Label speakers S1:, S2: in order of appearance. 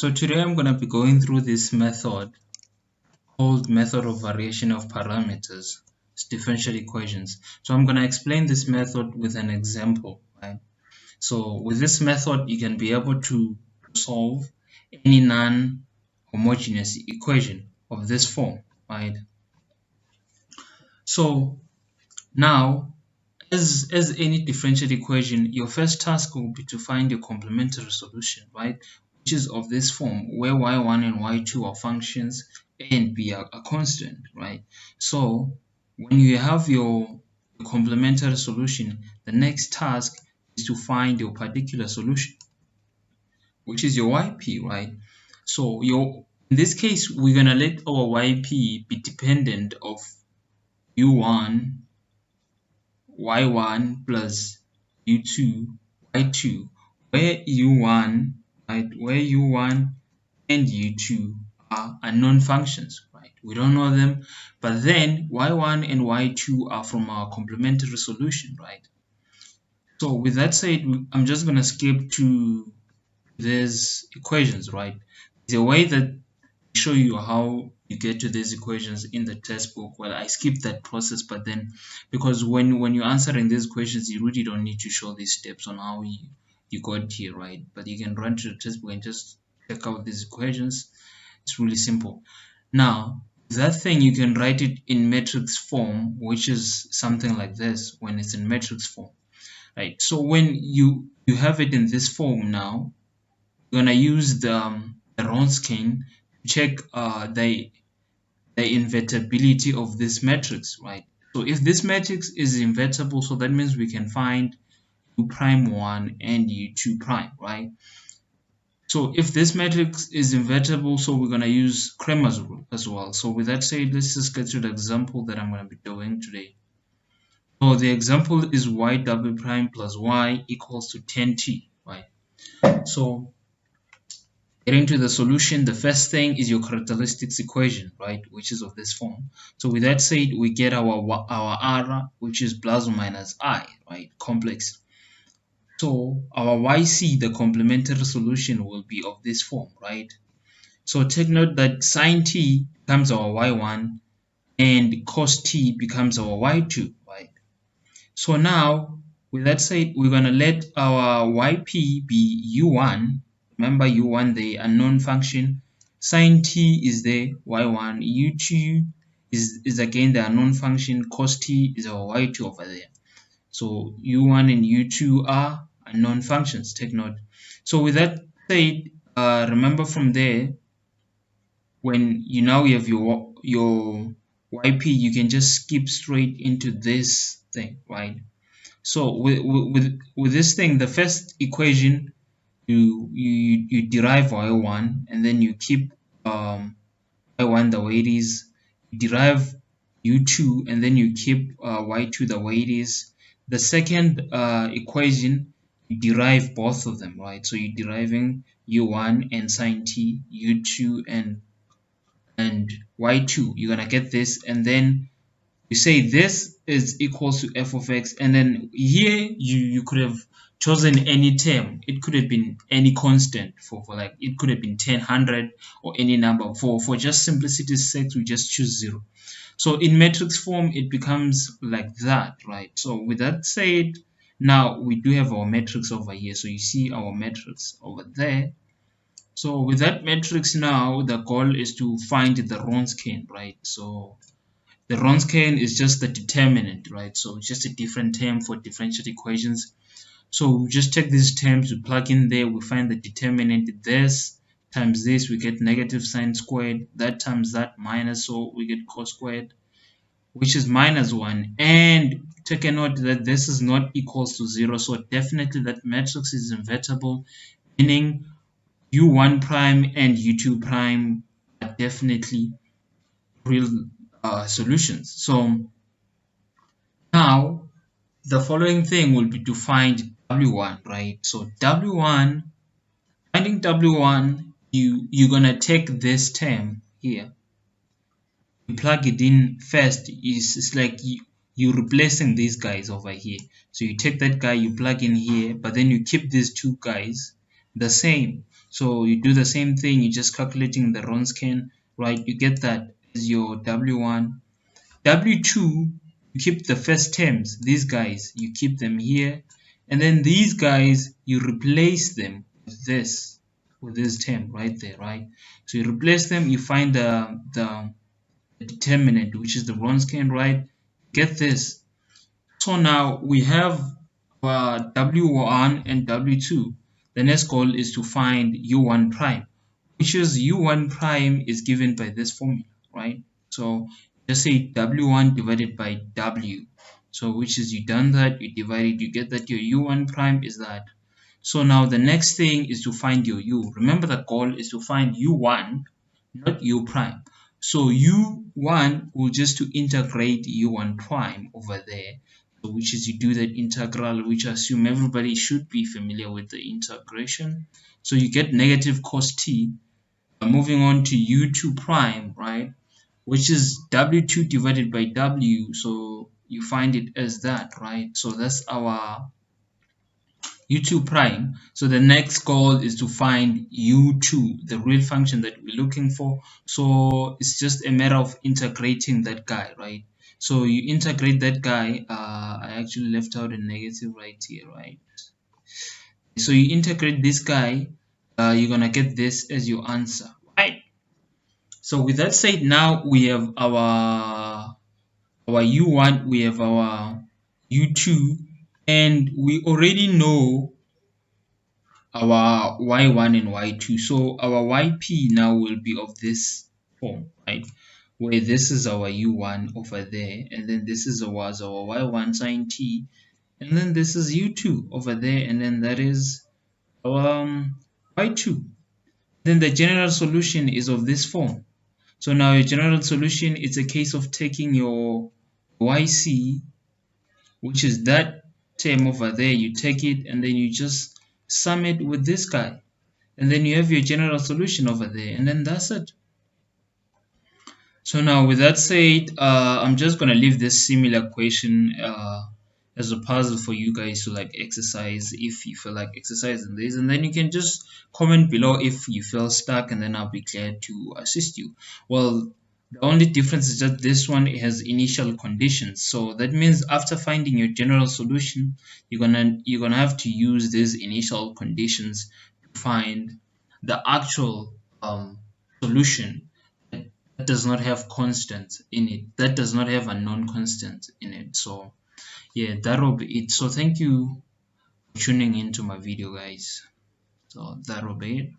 S1: So today I'm going to be going through this method called method of variation of parameters. It's differential equations. So I'm going to explain this method with an example, right? So with this method, you can be able to solve any non-homogeneous equation of this form, right? So now, as any differential equation, your first task will be to find your complementary solution, right? Which is of this form, where y1 and y2 are functions, a and b are constant, right? So when you have your complementary solution, the next task is to find your particular solution, which is your yp, right? So in this case, we're gonna let our yp be dependent of u1 y1 plus u2 y2, where u1, right, where u1 and u2 are unknown functions, right? We don't know them, but then y1 and y2 are from our complementary solution, right? So with that said, I'm just going to skip to these equations, right? There's a way that show you how you get to these equations in the textbook. Well, I skipped that process, but then because when you're answering these questions, you really don't need to show these steps on how you got here, right? But you can run to the textbook and just check out these equations. It's really simple. Now that thing, you can write it in matrix form, which is something like this when it's in matrix form, right? So when you have it in this form, now you're gonna use the Wronskian to check the invertibility of this matrix, right? So if this matrix is invertible, so that means we can find u prime 1 and u2 prime, right? So if this matrix is invertible, so we're gonna use Cramer's rule as well. So with that said, let's just get to the example that I'm gonna be doing today. So the example is y double prime plus y equals to 10t, right? So getting to the solution, the first thing is your characteristics equation, right, which is of this form. So with that said, we get our r, which is plus or minus I, right, complex. So our yc, the complementary solution, will be of this form, right? So take note that sine t becomes our y1 and cos t becomes our y2, right? So now, with that said, we're going to let our yp be u1. Remember u1, the unknown function. Sine t is the y1. u2 is again the unknown function. Cos t is our y2 over there. So u1 and u2 are unknown functions. Take note. So with that said, remember from there, when you now have your yp, you can just skip straight into this thing, right? So with this thing, the first equation, you derive y1 and then you keep y1 the way it is. You derive u2 and then you keep y2 the way it is. The second equation, you derive both of them, right? So you're deriving u1 and sine t, u2 and y2. You're gonna get this, and then you say this is equals to f of x, and then here you could have chosen any term. It could have been any constant for like it could have been 10, 100, or any number. For just simplicity's sake, we just choose 0. So in matrix form, it becomes like that, right? So with that said, now we do have our matrix over here. So you see our matrix over there. So with that matrix, now the goal is to find the Wronskian, right? So the Wronskian is just the determinant, right? So it's just a different term for differential equations. So we just take these terms, we plug in there, we find the determinant. This times this, we get negative sine squared. That times that minus, so we get cos squared, which is minus 1. And take a note that this is not equals to 0. So definitely that matrix is invertible, meaning u1 prime and u2 prime are definitely real solutions. So now the following thing will be to find w1, right? So w1, finding w1, you're gonna take this term here, you plug it in first. It's like you're replacing these guys over here. So you take that guy, you plug in here, but then you keep these two guys, the same. So you do the same thing, you're just calculating the Ronscan, right? You get that as your W1. W2, you keep the first terms, these guys, you keep them here. And then these guys, you replace them with this term right there, right? So you replace them, you find the determinant, which is the Ronscan, right? Get this. So now we have W1 and W2. The next goal is to find U1 prime, which is U1 prime is given by this formula, right? So just say W1 divided by W. So which is you done that, you divide it, you get that your U1 prime is that. So now the next thing is to find your U. Remember the goal is to find U1, not U prime. So U1 will just to integrate U1 prime over there. So which is you do that integral, which I assume everybody should be familiar with the integration. So you get negative cos t. Moving on to U2 prime, right? Which is W2 divided by W. So you find it as that, right? So that's our U2 prime. So the next goal is to find U2, the real function that we're looking for. So it's just a matter of integrating that guy, right? So you integrate that guy. I actually left out a negative right here, right? So you integrate this guy. You're gonna get this as your answer, right? So with that said, now we have our U1, we have our U2, and we already know our y1 and y2. So our yp now will be of this form, right? Where this is our u1 over there, and then this is our y1 sine t, and then this is u2 over there, and then that is our y2. Then the general solution is of this form. So now your general solution, it's a case of taking your yc, which is that term over there, you take it and then you just sum it with this guy, and then you have your general solution over there, and then that's it. So now with that said, I'm just gonna leave this similar question as a puzzle for you guys to like exercise if you feel like exercising this, and then you can just comment below if you feel stuck, and then I'll be glad to assist you. Well, the only difference is that this one has initial conditions, so that means after finding your general solution, you're gonna have to use these initial conditions to find the actual solution that does not have constant in it, that does not have a non-constant in it. So yeah, that will be it. So thank you for tuning into my video, guys. So that will be it.